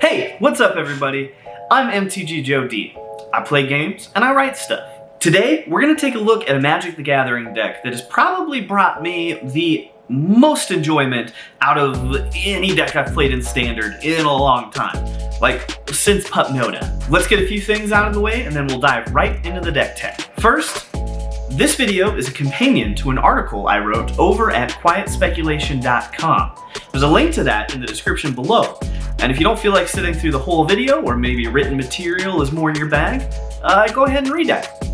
Hey, what's up everybody? I'm MTGJoeD. I play games and I write stuff. Today, we're gonna take a look at a Magic the Gathering deck that has probably brought me the most enjoyment out of any deck I've played in Standard in a long time. Like, since Putnota. Let's get a few things out of the way and then we'll dive right into the deck tech. First, this video is a companion to an article I wrote over at quietspeculation.com. There's a link to that in the description below. And if you don't feel like sitting through the whole video, or maybe written material is more your bag, go ahead and read that.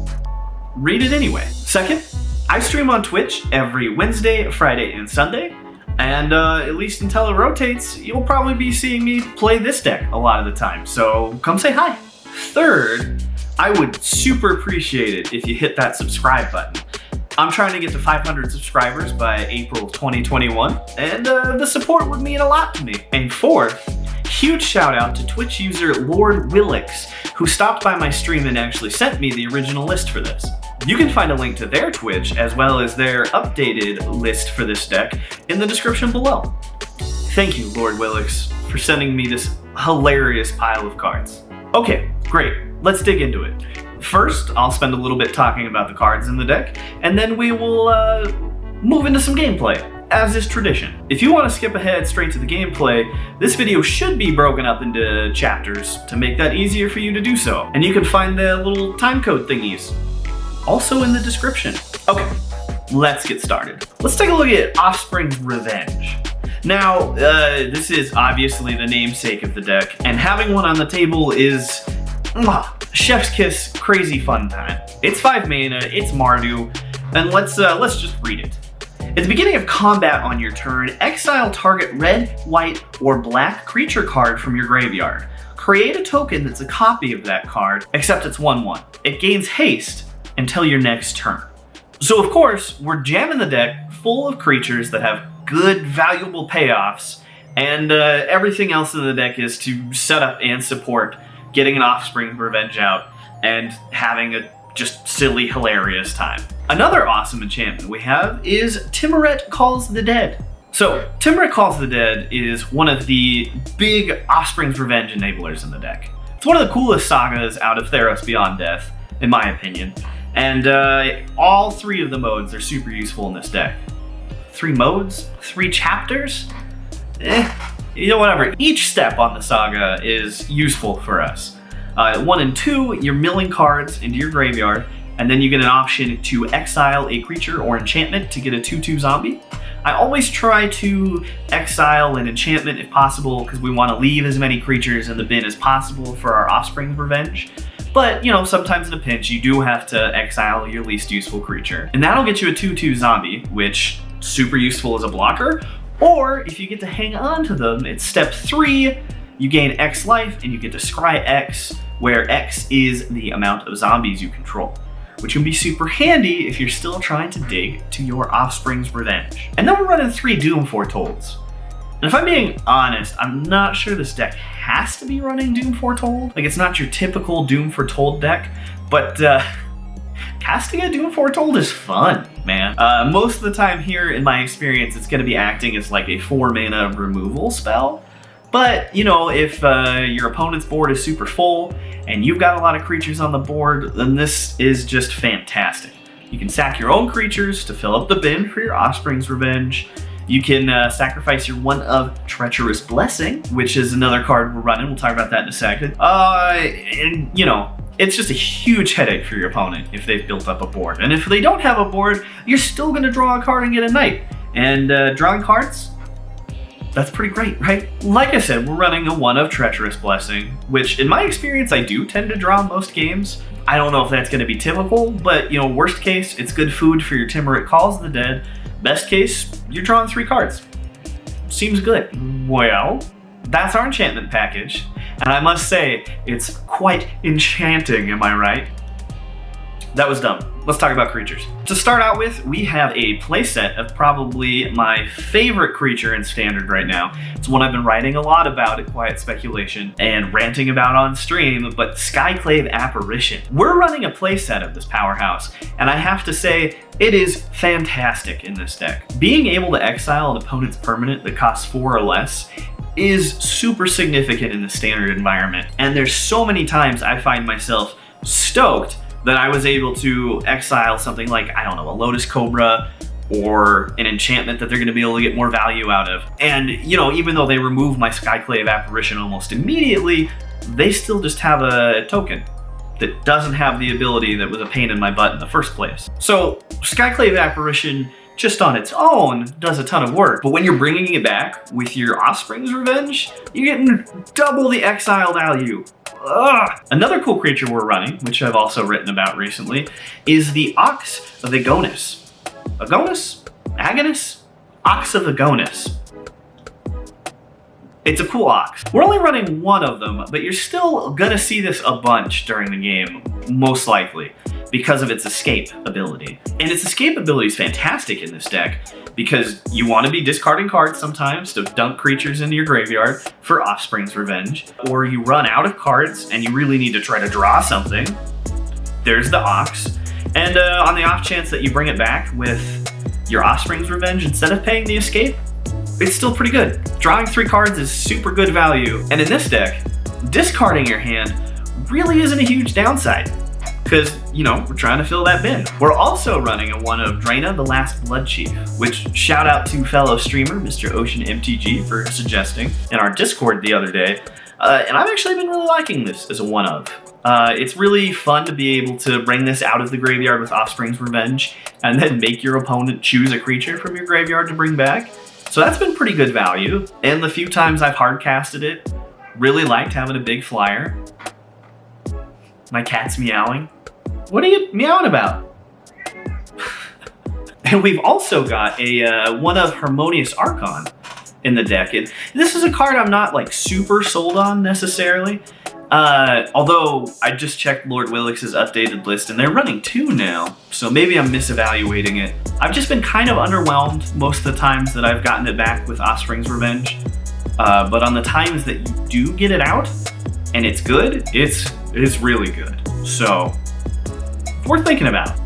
Read it anyway. Second, I stream on Twitch every Wednesday, Friday, and Sunday. And at least until it rotates, you'll probably be seeing me play this deck a lot of the time. So come say hi. Third, I would super appreciate it if you hit that subscribe button. I'm trying to get to 500 subscribers by April of 2021, and the support would mean a lot to me. And fourth, huge shout out to Twitch user Lord Willix, who stopped by my stream and actually sent me the original list for this. You can find a link to their Twitch as well as their updated list for this deck in the description below. Thank you, Lord Willix, for sending me this hilarious pile of cards. Okay, great, let's dig into it. First, I'll spend a little bit talking about the cards in the deck, and then we will move into some gameplay, as is tradition. If you want to skip ahead straight to the gameplay, this video should be broken up into chapters to make that easier for you to do so. And you can find the little timecode thingies also in the description. Okay, let's get started. Let's take a look at Offspring's Revenge. Now, this is obviously the namesake of the deck, and having one on the table is chef's kiss, crazy fun time. It's 5 mana, it's Mardu, and let's just read it. At the beginning of combat on your turn, exile target red, white, or black creature card from your graveyard. Create a token that's a copy of that card, except it's 1/1. It gains haste until your next turn. So of course, we're jamming the deck full of creatures that have good, valuable payoffs, and everything else in the deck is to set up and support getting an Offspring Revenge out and having a just silly, hilarious time. Another awesome enchantment we have is Tymaret Calls the Dead. So, Tymaret Calls the Dead is one of the big Offspring's Revenge enablers in the deck. It's one of the coolest sagas out of Theros Beyond Death, in my opinion. And all 3 of the modes are super useful in this deck. 3 modes? 3 chapters? You know, whatever. Each step on the saga is useful for us. 1 and 2, you're milling cards into your graveyard, and then you get an option to exile a creature or enchantment to get a 2/2 zombie. I always try to exile an enchantment if possible, because we want to leave as many creatures in the bin as possible for our Offspring Revenge. But, you know, sometimes in a pinch, you do have to exile your least useful creature. And that'll get you a 2/2 zombie, which is super useful as a blocker. Or, if you get to hang on to them, it's step 3, you gain X life, and you get to scry X, where X is the amount of zombies you control, which can be super handy if you're still trying to dig to your Offspring's Revenge. And then we're running 3 Doom Foretold. And if I'm being honest, I'm not sure this deck has to be running Doom Foretold. Like, it's not your typical Doom Foretold deck, but casting a Doom Foretold is fun, man. Most of the time here, in my experience, it's gonna be acting as like a 4 mana removal spell. But, you know, if your opponent's board is super full and you've got a lot of creatures on the board, then this is just fantastic. You can sack your own creatures to fill up the bin for your Offspring's Revenge. You can sacrifice your 1 of Treacherous Blessing, which is another card we're running. We'll talk about that in a second. And, you know, it's just a huge headache for your opponent if they've built up a board. And if they don't have a board, you're still going to draw a card and get a knight. And drawing cards, that's pretty great, right? Like I said, we're running a 1 of Treacherous Blessing, which in my experience, I do tend to draw most games. I don't know if that's going to be typical, but, you know, worst case, it's good food for your Tymaret Calls the Dead. Best case, you're drawing 3 cards. Seems good. Well, that's our enchantment package. And I must say, it's quite enchanting, am I right? That was dumb. Let's talk about creatures. To start out with, we have a playset of probably my favorite creature in Standard right now. It's one I've been writing a lot about at Quiet Speculation and ranting about on stream, but Skyclave Apparition. We're running a playset of this powerhouse, and I have to say, it is fantastic in this deck. Being able to exile an opponent's permanent that costs 4 or less is super significant in the standard environment. And there's so many times I find myself stoked that I was able to exile something like, I don't know, a Lotus Cobra or an enchantment that they're going to be able to get more value out of. And, you know, even though they remove my Skyclave Apparition almost immediately, they still just have a token that doesn't have the ability that was a pain in my butt in the first place. So Skyclave Apparition just on its own does a ton of work, but when you're bringing it back with your Offspring's Revenge, you're getting double the exile value. Ugh. Another cool creature we're running, which I've also written about recently, is the Ox of Agonis. Agonis? Agonis? Ox of Agonis. It's a cool ox. We're only running one of them, but you're still gonna see this a bunch during the game, most likely, because of its escape ability. And its escape ability is fantastic in this deck, because you want to be discarding cards sometimes to dump creatures into your graveyard for Offspring's Revenge, or you run out of cards and you really need to try to draw something. There's the Ox. And on the off chance that you bring it back with your Offspring's Revenge instead of paying the escape, it's still pretty good. Drawing 3 cards is super good value. And in this deck, discarding your hand really isn't a huge downside, because, you know, we're trying to fill that bin. We're also running a one of Draina, the Last Blood Chief, which shout out to fellow streamer, Mr. Ocean MTG, for suggesting in our Discord the other day. And I've actually been really liking this as a one of. It's really fun to be able to bring this out of the graveyard with Offspring's Revenge, and then make your opponent choose a creature from your graveyard to bring back. So that's been pretty good value. And the few times I've hard casted it, really liked having a big flyer. My cat's meowing. What are you meowing about? And we've also got a one of Harmonious Archon in the deck. And this is a card I'm not like super sold on necessarily. Although I just checked Lord Willix's updated list and they're running 2 now, so maybe I'm misevaluating it. I've just been kind of underwhelmed most of the times that I've gotten it back with Offspring's Revenge. But on the times that you do get it out and it's good, it's really good. So, worth thinking about.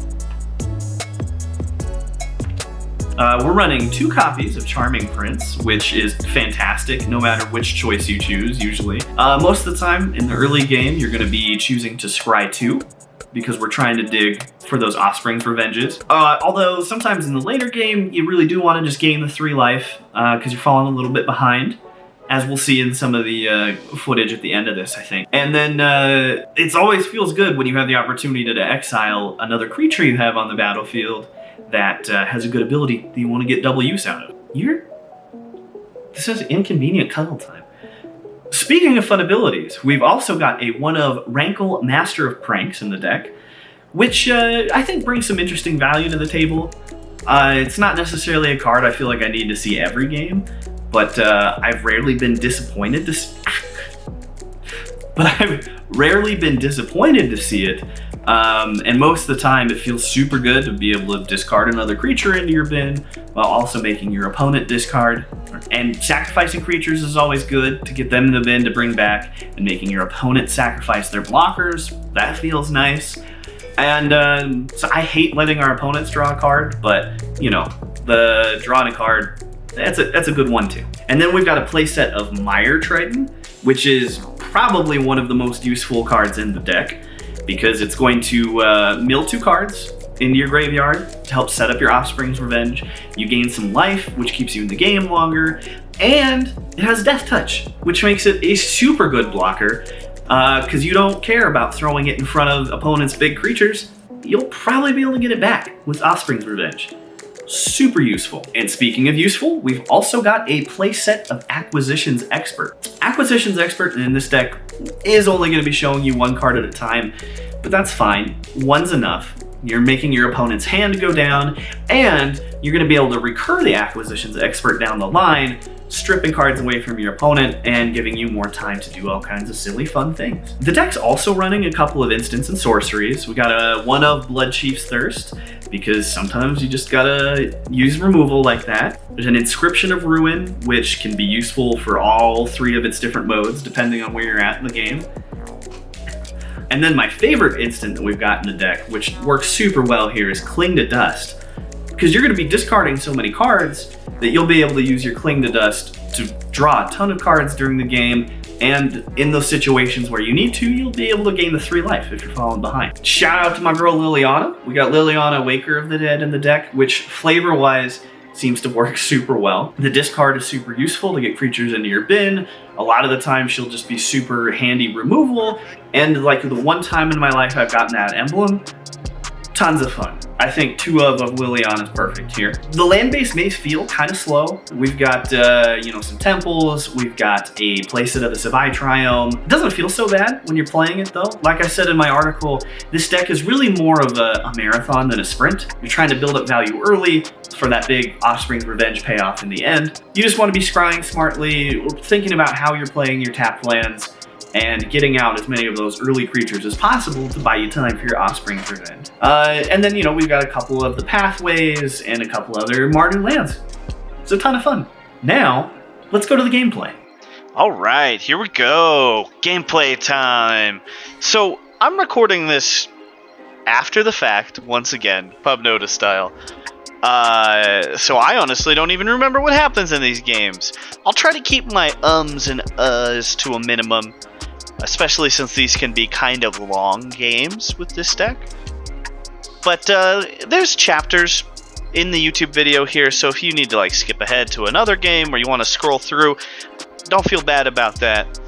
We're running 2 copies of Charming Prince, which is fantastic no matter which choice you choose, usually. Most of the time in the early game, you're going to be choosing to scry 2, because we're trying to dig for those Offspring's Revenges. Although sometimes in the later game, you really do want to just gain the 3 life, because you're falling a little bit behind, as we'll see in some of the footage at the end of this, I think. And then it always feels good when you have the opportunity to exile another creature you have on the battlefield that has a good ability that you want to get double use out of. This is inconvenient cuddle time. Speaking of fun abilities, we've also got a one of Rankle, Master of Pranks in the deck, which I think brings some interesting value to the table. It's not necessarily a card I feel like I need to see every game, but I've rarely been disappointed to see it. And most of the time it feels super good to be able to discard another creature into your bin while also making your opponent discard. And sacrificing creatures is always good to get them in the bin to bring back, and making your opponent sacrifice their blockers, that feels nice. And so I hate letting our opponents draw a card, but you know, the drawing a card, that's a good one too. And then we've got a playset of Mire Triton, which is probably one of the most useful cards in the deck, because it's going to mill 2 cards into your graveyard to help set up your Offspring's Revenge. You gain some life, which keeps you in the game longer, and it has Death Touch, which makes it a super good blocker, because you don't care about throwing it in front of opponents' big creatures. You'll probably be able to get it back with Offspring's Revenge. Super useful. And speaking of useful, we've also got a playset of Acquisitions Expert. Acquisitions Expert in this deck is only going to be showing you 1 card at a time, but that's fine. 1's enough. You're making your opponent's hand go down, and you're going to be able to recur the Acquisitions Expert down the line, stripping cards away from your opponent and giving you more time to do all kinds of silly fun things. The deck's also running a couple of instants and sorceries. We got a one of Blood Chief's Thirst, because sometimes you just gotta use removal like that. There's an Inscription of Ruin, which can be useful for all 3 of its different modes, depending on where you're at in the game. And then my favorite instant that we've got in the deck, which works super well here, is Cling to Dust. Because you're going to be discarding so many cards that you'll be able to use your Cling to Dust to draw a ton of cards during the game, and in those situations where you need to, you'll be able to gain the 3 life if you're falling behind. Shout out to my girl Liliana. We got Liliana, Waker of the Dead in the deck, which flavor-wise seems to work super well. The discard is super useful to get creatures into your bin. A lot of the time she'll just be super handy removal, and like the one time in my life I've gotten that emblem, tons of fun. I think 2 of Liliana is perfect here. The land base may feel kind of slow. We've got, some temples. We've got a playset of the Savai Triome. It doesn't feel so bad when you're playing it though. Like I said in my article, this deck is really more of a marathon than a sprint. You're trying to build up value early for that big Offspring's Revenge payoff in the end. You just want to be scrying smartly, thinking about how you're playing your tapped lands, and getting out as many of those early creatures as possible to buy you time for your Offspring's Revenge. And then, we've got a couple of the pathways and a couple other Mardu lands. It's a ton of fun. Now, let's go to the gameplay. All right, here we go. Gameplay time. So, I'm recording this after the fact, once again, Pub Notice style. So I honestly don't even remember what happens in these games. I'll try to keep my ums and uhs to a minimum, especially since these can be kind of long games with this deck. But there's chapters in the YouTube video here, so if you need to skip ahead to another game or you want to scroll through, don't feel bad about that.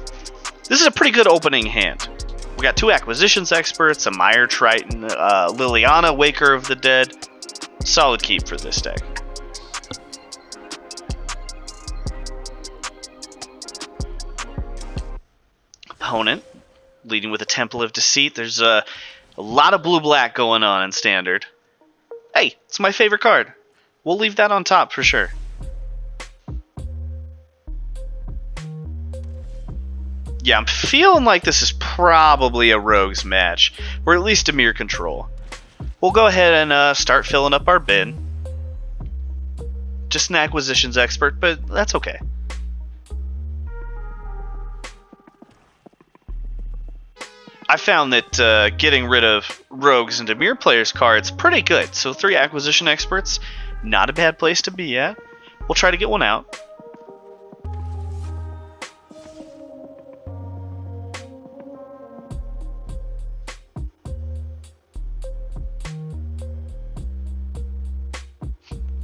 This is a pretty good opening hand. We got 2 acquisitions experts, a Meyer Triton, Liliana, Waker of the Dead. Solid keep for this deck. Opponent, leading with a Temple of Deceit. There's a lot of blue-black going on in Standard. Hey, it's my favorite card. We'll leave that on top for sure. Yeah, I'm feeling like this is probably a Rogues match, or at least a Mirror Control. We'll go ahead and start filling up our bin. Just an acquisitions expert, but that's okay. I found that getting rid of Rogues and Mirror players cards pretty good. So 3 acquisition experts, not a bad place to be at. We'll try to get one out.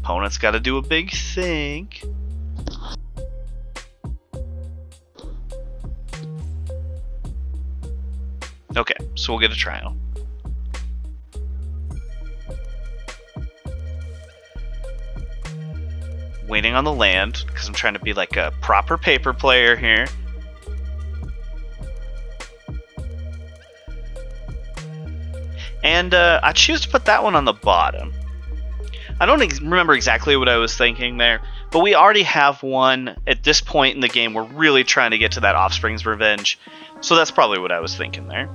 Opponent's got to do a big think. Okay, so we'll get a trial. Waiting on the land, because I'm trying to be like a proper paper player here. And I choose to put that one on the bottom. I don't remember exactly what I was thinking there, but we already have one. At this point in the game, we're really trying to get to that Offspring's Revenge, so that's probably what I was thinking there.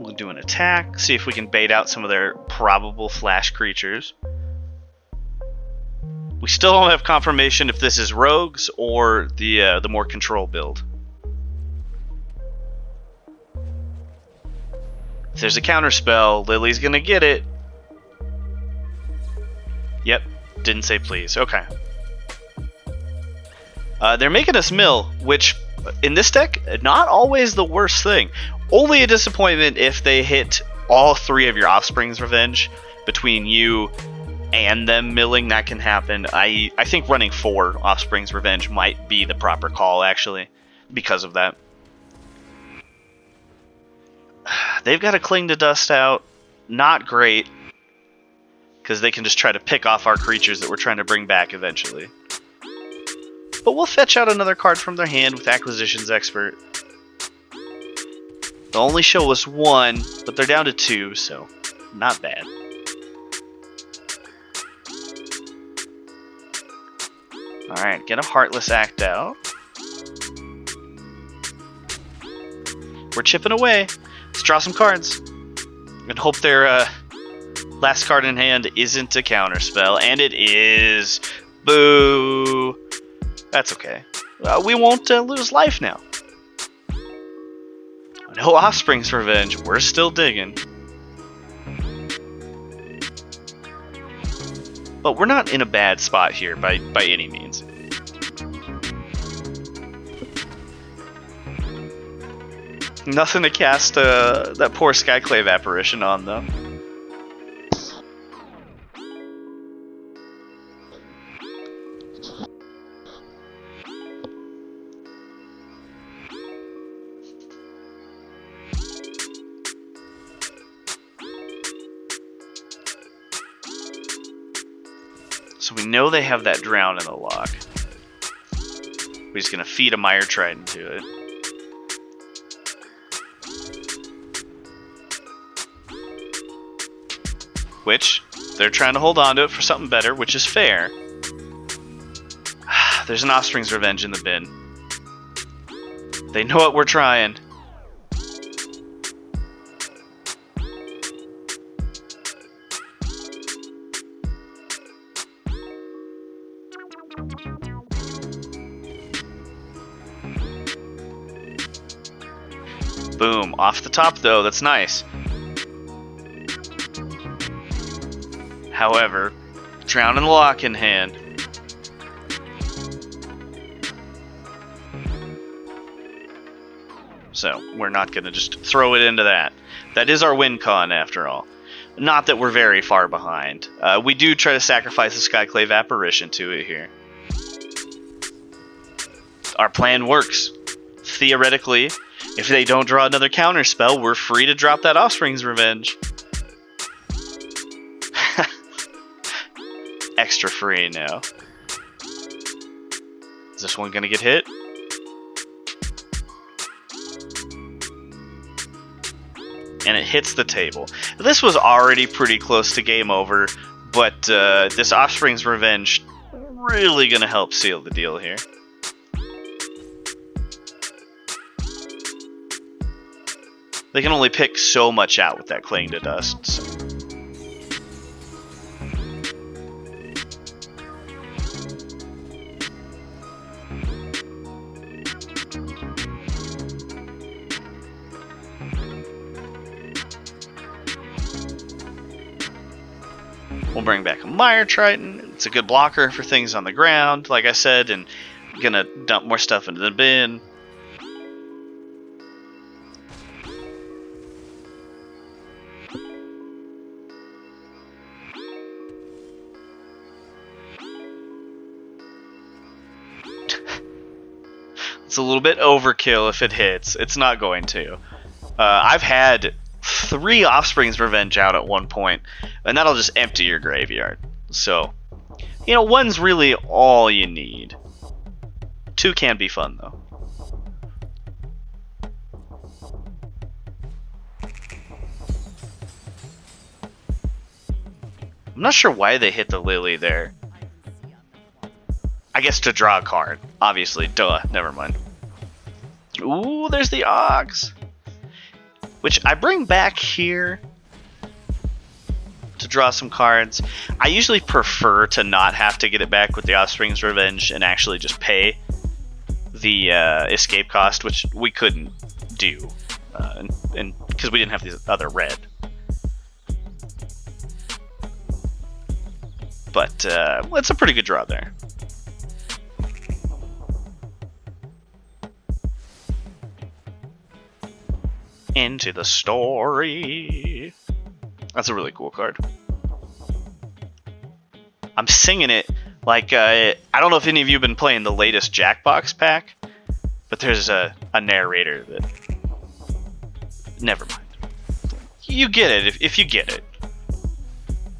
We'll do an attack, see if we can bait out some of their probable flash creatures. We still don't have confirmation if this is Rogues or the more control build. If there's a counterspell, Lily's gonna get it. Yep, didn't say please. Okay. They're making us mill, which in this deck, not always the worst thing. Only a disappointment if they hit all 3 of your Offspring's Revenge between you and them milling. That can happen. I think running 4 Offspring's Revenge might be the proper call, actually, because of that. They've got to Cling to Dust out. Not great, because they can just try to pick off our creatures that we're trying to bring back eventually. But we'll fetch out another card from their hand with Acquisitions Expert. They'll only show us 1, but they're down to 2, so not bad. Alright, get a Heartless Act out. We're chipping away. Let's draw some cards. And hope their last card in hand isn't a counterspell. And it is. Boo. That's okay. We won't lose life now. No Offspring's Revenge. We're still digging. But we're not in a bad spot here by any means. Nothing to cast that poor Skyclave apparition on, though. So we know they have that drown in the lock. We're just gonna feed a Mire Trident to it. Which, they're trying to hold on to it for something better, which is fair. There's an Offspring's Revenge in the bin. They know what we're trying. Boom. Off the top, though. That's nice. However, drown in the lock in hand. So, we're not going to just throw it into that. That is our win con, after all. Not that we're very far behind. We do try to sacrifice the Skyclave Apparition to it here. Our plan works. Theoretically, if they don't draw another counter spell, we're free to drop that Offspring's Revenge. Extra free now. Is this one gonna get hit? And it hits the table. This was already pretty close to game over, but this Offspring's Revenge really gonna help seal the deal here. They can only pick so much out with that Cling to Dust. So. We'll bring back a Mire Trident. It's a good blocker for things on the ground, like I said, and gonna dump more stuff into the bin. It's a little bit overkill if it hits. It's not going to. I've had 3 Offspring's Revenge out at one point, and that'll just empty your graveyard. So, you know, 1's really all you need. 2 can be fun, though. I'm not sure why they hit the Lily there. I guess to draw a card. Obviously, duh, never mind. Ooh, there's the Ox! Which I bring back here to draw some cards. I usually prefer to not have to get it back with the Offspring's Revenge and actually just pay the escape cost, which we couldn't do, and because we didn't have the other red. But well, it's a pretty good draw there. Into the story. That's a really cool card. I'm singing it like I don't know if any of you have been playing the latest Jackbox pack, but there's a narrator that. Never mind. You get it if you get it.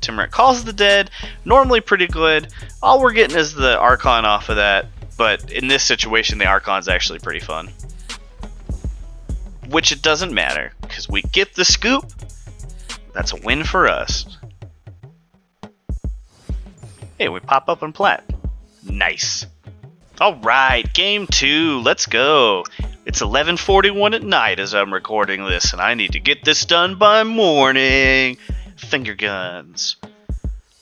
Timuric Calls of the Dead, normally pretty good. All we're getting is the Archon off of that, but in this situation, the Archon's actually pretty fun. Which it doesn't matter, because we get the scoop. That's a win for us. Hey, we pop up in plat. Nice. Alright, game 2, let's go. It's 11:41 at night as I'm recording this, and I need to get this done by morning. Finger guns.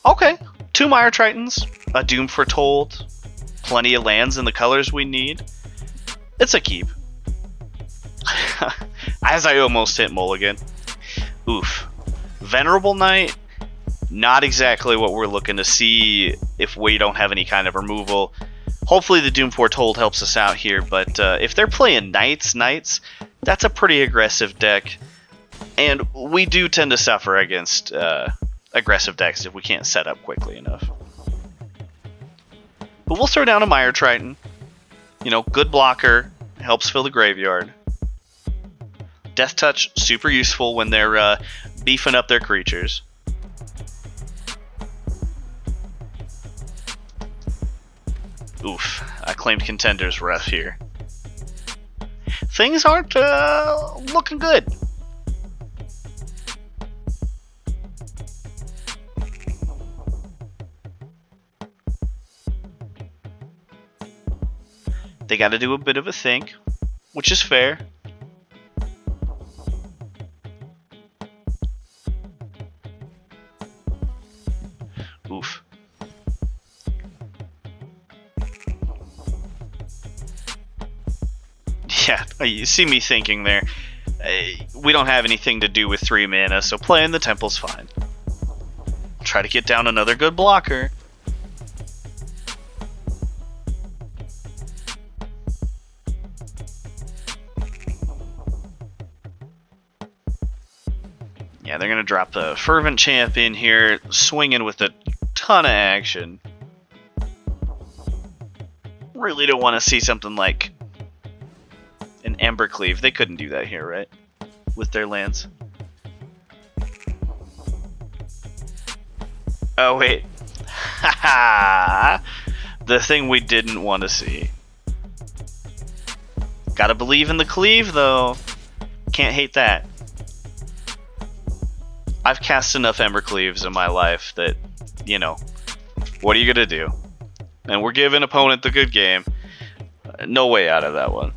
Okay, 2 Mire Tritons, a Doom Foretold, plenty of lands in the colors we need. It's a keep. As I almost hit mulligan. Oof. Venerable Knight. Not exactly what we're looking to see if we don't have any kind of removal. Hopefully the Doom Foretold helps us out here, but if they're playing Knights, that's a pretty aggressive deck. And we do tend to suffer against aggressive decks if we can't set up quickly enough. But we'll throw down a Mire Triton. You know, good blocker, helps fill the graveyard. Death Touch, super useful when they're beefing up their creatures. Oof, Acclaimed Contender's rough here. Things aren't looking good. They got to do a bit of a think, which is fair. Oof. Yeah, you see me thinking there. We don't have anything to do with 3 mana, so playing the Temple's fine. Try to get down another good blocker. Yeah, they're going to drop the Fervent Champion here, swinging with a ton of action. Really don't want to see something like an Embercleave. They couldn't do that here, right? With their lands. Oh, wait. Haha! The thing we didn't want to see. Gotta believe in the cleave, though. Can't hate that. I've cast enough Embercleaves in my life that, you know, what are you gonna do? And we're giving opponent the good game. No way out of that one.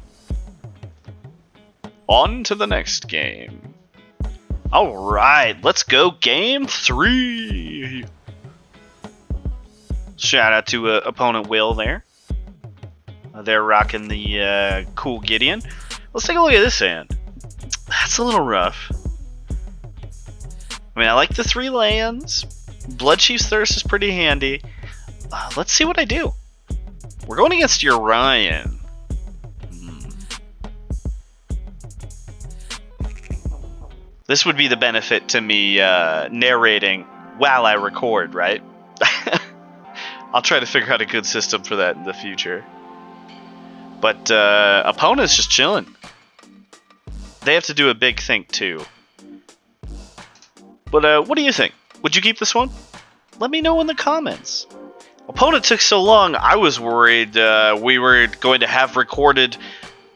On to the next game. Alright, let's go game 3. Shout out to opponent Will there. They're rocking the cool Gideon. Let's take a look at this hand. That's a little rough. I mean, I like the 3 lands. Bloodchief's Thirst is pretty handy. Let's see what I do. We're going against Orion. This would be the benefit to me narrating while I record, right? I'll try to figure out a good system for that in the future. But opponent's just chilling. They have to do a big think too. But what do you think? Would you keep this one? Let me know in the comments. Opponent took so long, I was worried we were going to have recorded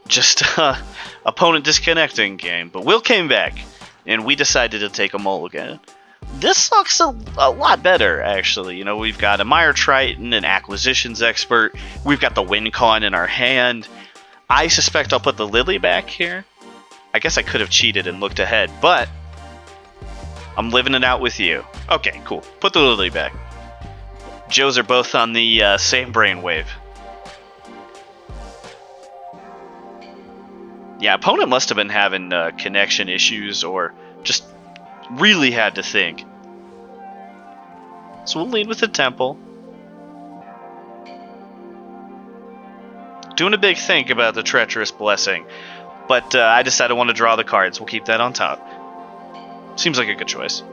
just opponent disconnecting game. But Will came back, and we decided to take a mulligan. This looks a lot better, actually. You know, we've got a Mire Triton, an Acquisitions Expert. We've got the WinCon in our hand. I suspect I'll put the Lily back here. I guess I could have cheated and looked ahead, but I'm living it out with you. Okay, cool. Put the Lily back. Joes are both on the same brainwave. Yeah, opponent must have been having connection issues or just really had to think. So we'll lead with the Temple. Doing a big think about the Treacherous Blessing, but I decided I want to draw the cards. We'll keep that on top. Seems like a good choice.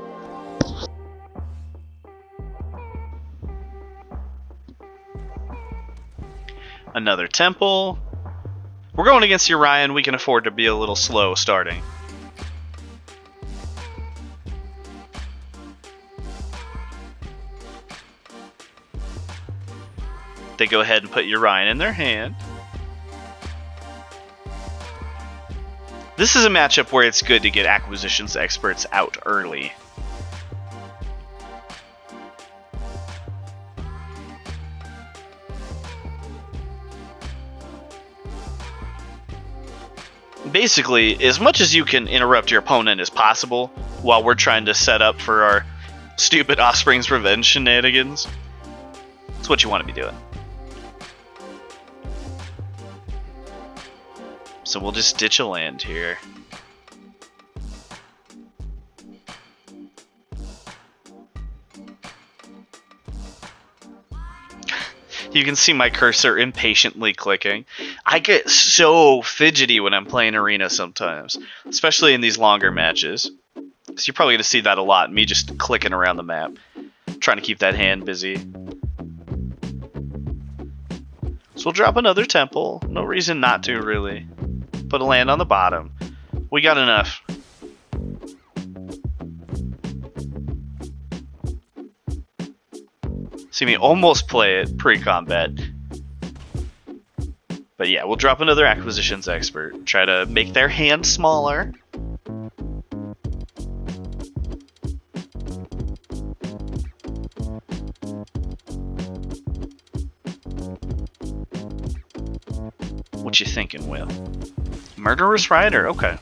Another Temple. We're going against Orion. We can afford to be a little slow starting. They go ahead and put Orion in their hand. This is a matchup where it's good to get Acquisitions Experts out early. Basically, as much as you can interrupt your opponent as possible while we're trying to set up for our stupid Offspring's Revenge shenanigans. That's what you want to be doing. So we'll just ditch a land here. You can see my cursor impatiently clicking. I get so fidgety when I'm playing Arena sometimes, especially in these longer matches. So you're probably going to see that a lot, me just clicking around the map, trying to keep that hand busy. So we'll drop another temple. No reason not to, really. Put a land on the bottom. We got enough. See me almost play it pre-combat. But yeah, we'll drop another acquisitions expert. Try to make their hand smaller. What you thinking, Will? Murderous Rider, okay.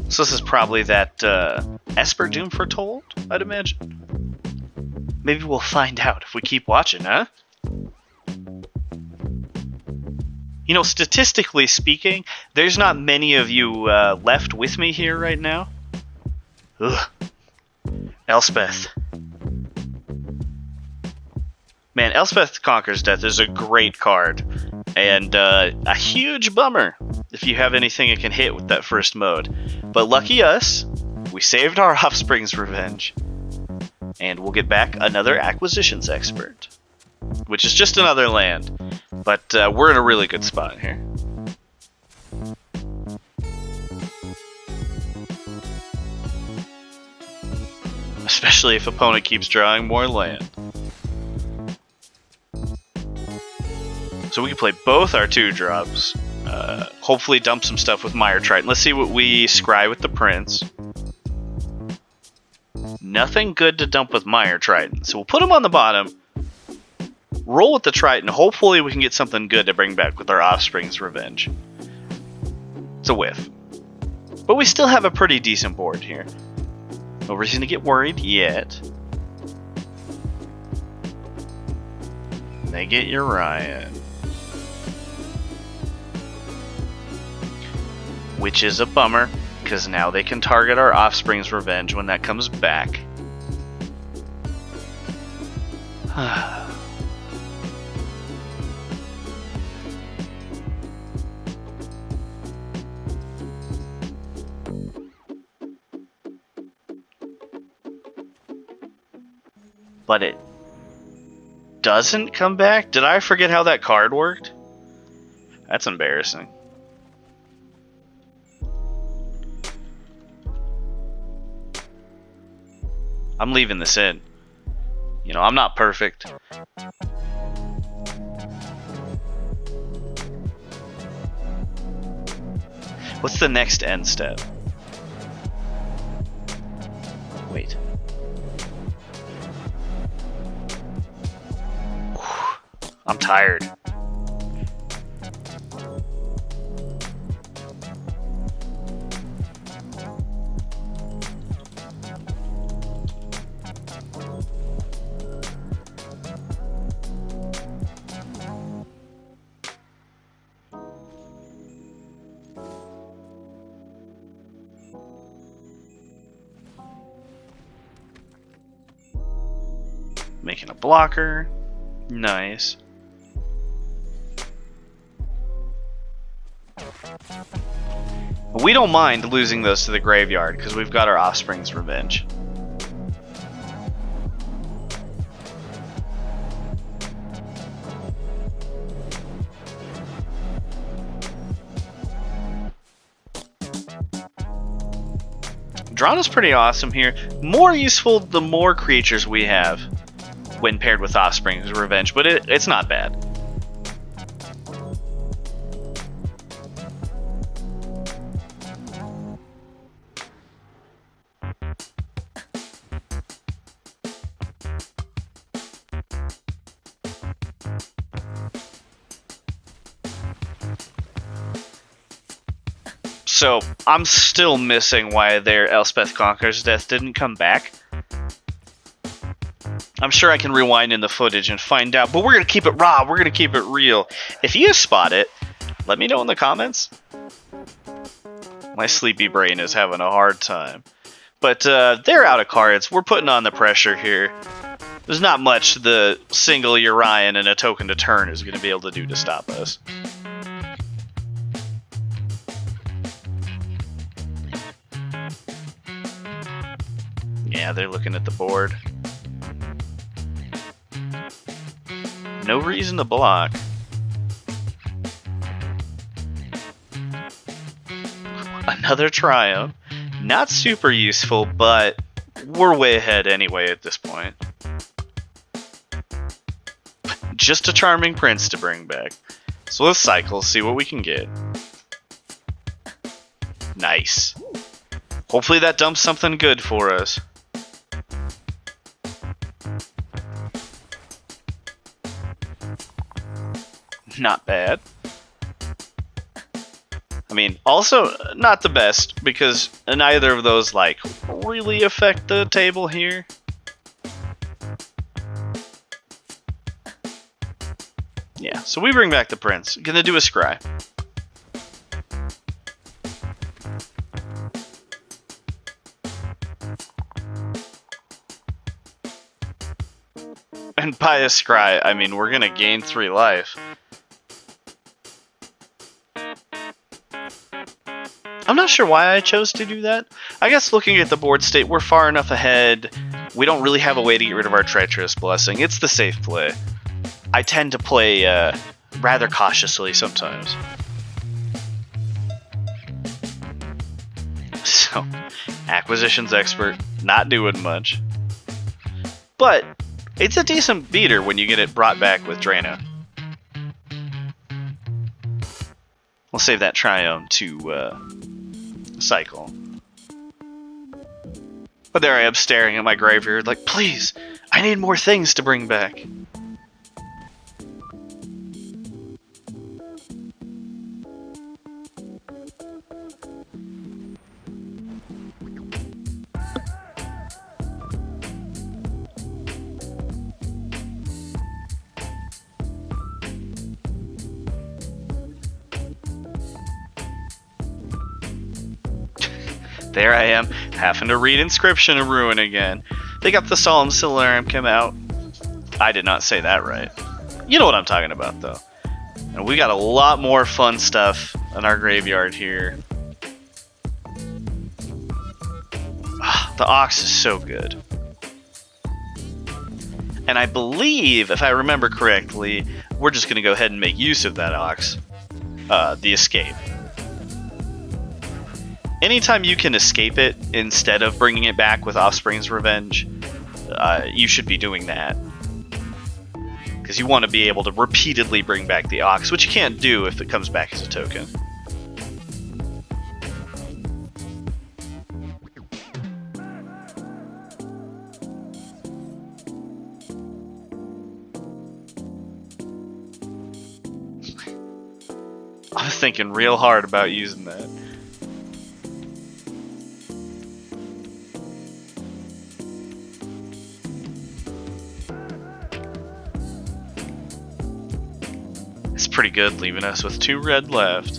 So this is probably that Esper Doom Foretold, I'd imagine. Maybe we'll find out if we keep watching, huh? You know, statistically speaking, there's not many of you left with me here right now. Ugh. Elspeth. Man, Elspeth Conquers Death is a great card. And a huge bummer if you have anything it can hit with that first mode. But lucky us, we saved our Offspring's Revenge. And we'll get back another acquisitions expert. Which is just another land. But we're in a really good spot here. Especially if opponent keeps drawing more land. So we can play both our 2-drops. Hopefully dump some stuff with Mire Triton. Let's see what we scry with the Prince. Nothing good to dump with Mire Triton. So we'll put him on the bottom. Roll with the Triton. Hopefully we can get something good to bring back with our Offspring's Revenge. It's a whiff. But we still have a pretty decent board here. No reason to get worried yet. They get Uriah. Which is a bummer, because now they can target our Offspring's Revenge when that comes back. But it doesn't come back? Did I forget how that card worked? That's embarrassing. I'm leaving this in. You know, I'm not perfect. What's the next end step? Wait. I'm tired. Making a blocker. Nice. We don't mind losing those to the graveyard because we've got our Offspring's Revenge. Drawn is pretty awesome here. More useful the more creatures we have when paired with Offspring's Revenge, but it's not bad. So, I'm still missing why their Elspeth Conquers Death didn't come back. I'm sure I can rewind in the footage and find out, but we're going to keep it raw, we're going to keep it real. If you spot it, let me know in the comments. My sleepy brain is having a hard time. But they're out of cards. We're putting on the pressure here. There's not much the single Urian and a token to turn is going to be able to do to stop us. Yeah, they're looking at the board. No reason to block. Another Triumph. Not super useful, but we're way ahead anyway at this point. Just a Charming Prince to bring back. So let's cycle, see what we can get. Nice. Hopefully that dumps something good for us. Not bad. I mean, also not the best, because neither of those, like, really affect the table here. Yeah, so we bring back the Prince. Gonna do a scry. And by a scry, I mean we're gonna gain 3 life. I'm not sure why I chose to do that. I guess looking at the board state, we're far enough ahead. We don't really have a way to get rid of our Treacherous Blessing. It's the safe play. I tend to play rather cautiously sometimes. So, Acquisitions Expert, not doing much. But it's a decent beater when you get it brought back with Drano. We'll save that Triome to cycle. But there I am staring at my graveyard like, please, I need more things to bring back. There I am, having to read Inscription of Ruin again. They got the Solemn Silurium come out. I did not say that right. You know what I'm talking about, though. And we got a lot more fun stuff in our graveyard here. The Ox is so good. And I believe, if I remember correctly, we're just going to go ahead and make use of that Ox. The Escape. Anytime you can escape it instead of bringing it back with Offspring's Revenge, you should be doing that. Because you want to be able to repeatedly bring back the Ox, which you can't do if it comes back as a token. I was thinking real hard about using that. It's pretty good, leaving us with 2 red left.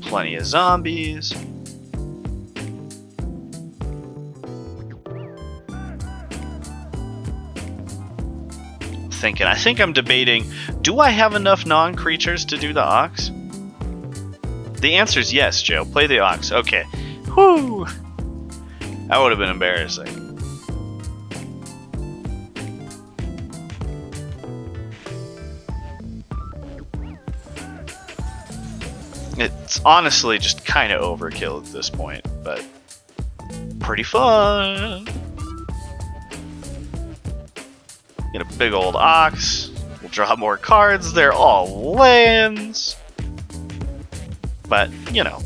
Plenty of zombies. I think I'm debating, do I have enough non-creatures to do the Ox? The answer is yes, Joe. Play the Ox. Okay. Whew. That would have been embarrassing. It's honestly just kind of overkill at this point, but pretty fun. Get a big old Ox. We'll draw more cards. They're all lands. But, you know.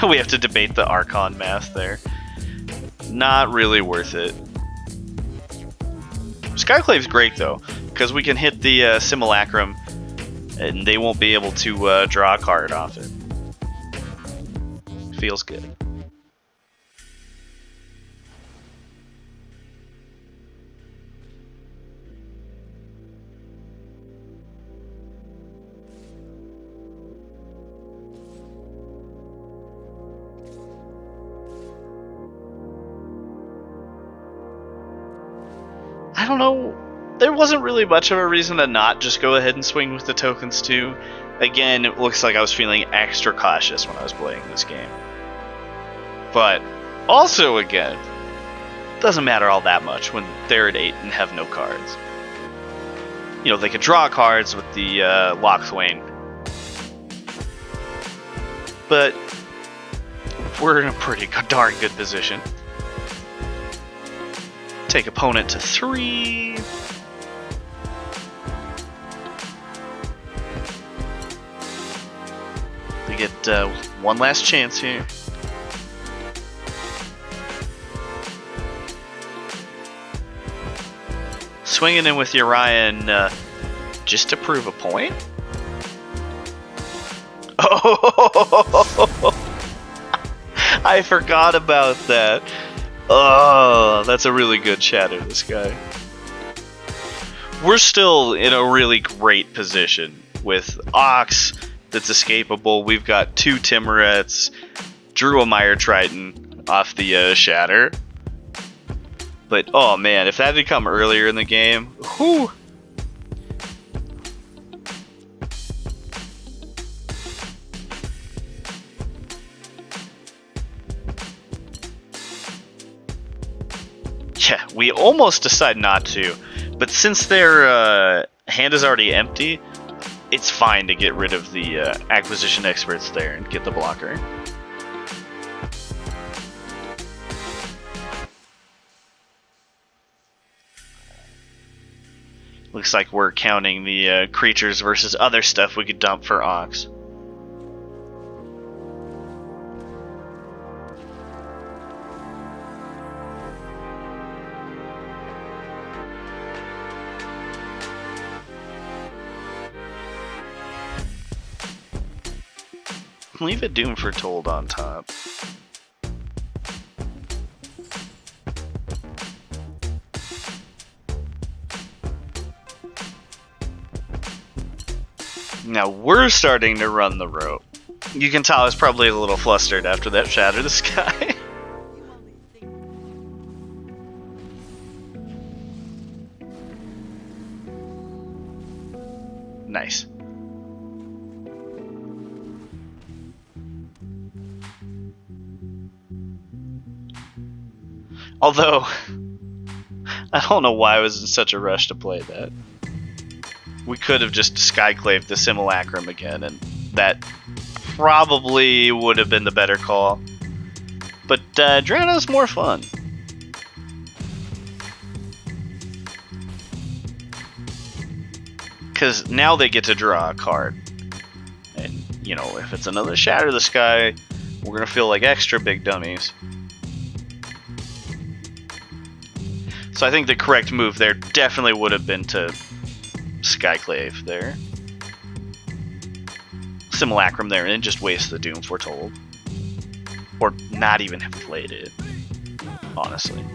We have to debate the Archon math there. Not really worth it. Skyclave's great, though, because we can hit the Simulacrum, and they won't be able to draw a card off it. Feels good. I don't know. There wasn't really much of a reason to not just go ahead and swing with the tokens too. Again, it looks like I was feeling extra cautious when I was playing this game. But also, again, doesn't matter all that much when they're at 8 and have no cards. You know, they could draw cards with the Lochthwain. But we're in a pretty darn good position. Take opponent to 3. We get one last chance here. Swinging in with Orion just to prove a point? Oh! I forgot about that. Oh, that's a really good shatter, this guy. We're still in a really great position with Ox that's escapable. We've got 2 Timorets, drew a Mire Triton off the shatter. But, oh man, if that had come earlier in the game, whew. Yeah, we almost decide not to, but since their hand is already empty, it's fine to get rid of the acquisition experts there and get the blocker. Looks like we're counting the creatures versus other stuff we could dump for Ox. Leave a Doom Foretold on top. Now we're starting to run the rope. You can tell I was probably a little flustered after that Shatter the Sky. Nice. Although, I don't know why I was in such a rush to play that. We could have just Skyclaved the Simulacrum again, and that probably would have been the better call. But Drano's more fun. Because now they get to draw a card. And, you know, if it's another Shatter the Sky, we're going to feel like extra big dummies. So I think the correct move there definitely would have been to Skyclave there. Simulacrum there and just waste the Doom Foretold. Or not even have played it, honestly.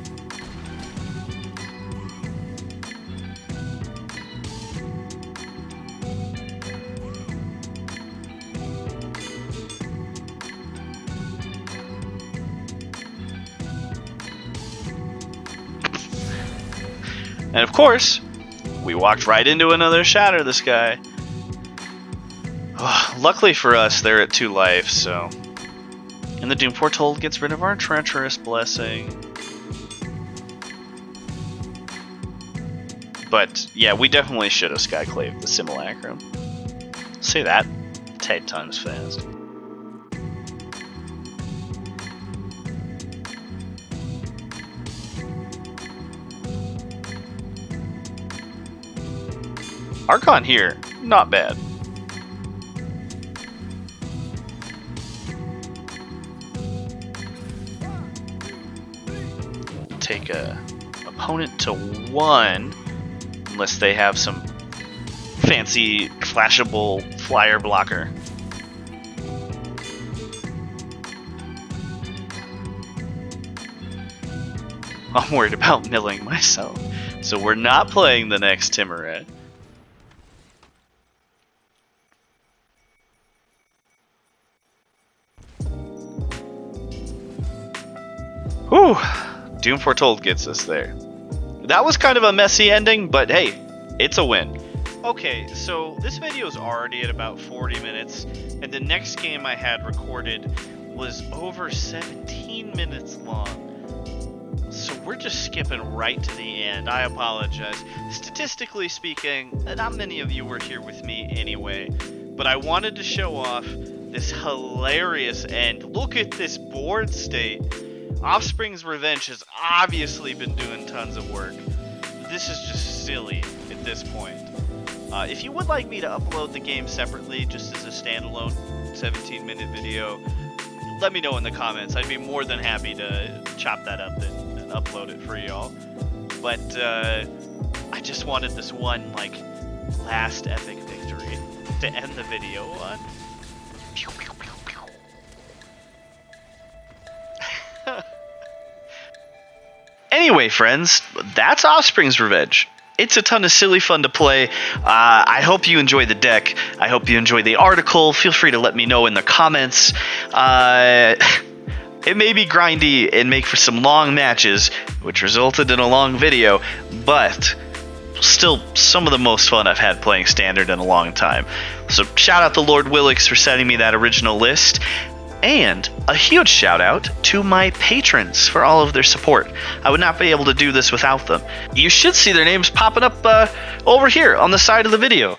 And of course, we walked right into another Shatter the Sky. Luckily for us, they're at 2 life, so... And the Doom Foretold gets rid of our Treacherous Blessing. But, yeah, we definitely should have Skyclaved the Simulacrum. Say that 10 times fast. Archon here, not bad. Take a opponent to 1, unless they have some fancy flashable flyer blocker. I'm worried about milling myself, so we're not playing the next Timoret. Whew! Doom Foretold gets us there. that was kind of a messy ending, but hey, it's a win. Okay, so this video is already at about 40 minutes, and the next game I had recorded was over 17 minutes long. So we're just skipping right to the end. I apologize. Statistically speaking, not many of you were here with me anyway, but I wanted to show off this hilarious end. Look at this board state. Offspring's Revenge has obviously been doing tons of work. This is just silly at this point. If you would like me to upload the game separately, just as a standalone 17-minute video, let me know in the comments. I'd be more than happy to chop that up and upload it for y'all. But I just wanted this one, like, last epic victory to end the video on. Anyway, friends, that's Offspring's Revenge. It's a ton of silly fun to play. I hope you enjoy the deck. I hope you enjoy the article. Feel free to let me know in the comments. It may be grindy and make for some long matches, which resulted in a long video, but still some of the most fun I've had playing Standard in a long time. So shout out to Lord Willix for sending me that original list. And a huge shout out to my patrons for all of their support. I would not be able to do this without them. You should see their names popping up over here on the side of the video,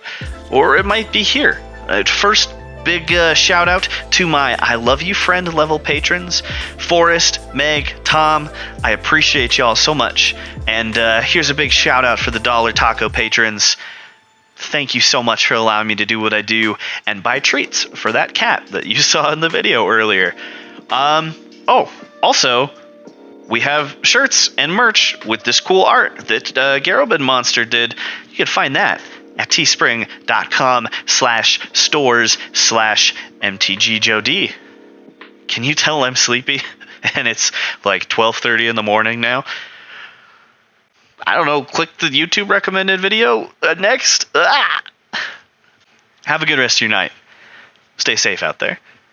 or it might be here. First, big shout out to my I Love You Friend level patrons, Forrest, Meg, Tom. I appreciate y'all so much. And here's a big shout out for the Dollar Taco patrons. Thank you so much for allowing me to do what I do and buy treats for that cat that you saw in the video earlier. Oh, also, we have shirts and merch with this cool art that Garrobin Monster did. You can find that at teespring.com/stores/MTGJoeD. Can you tell I'm sleepy? And it's like 12:30 in the morning now. I don't know, click the YouTube recommended video next. Have a good rest of your night. Stay safe out there.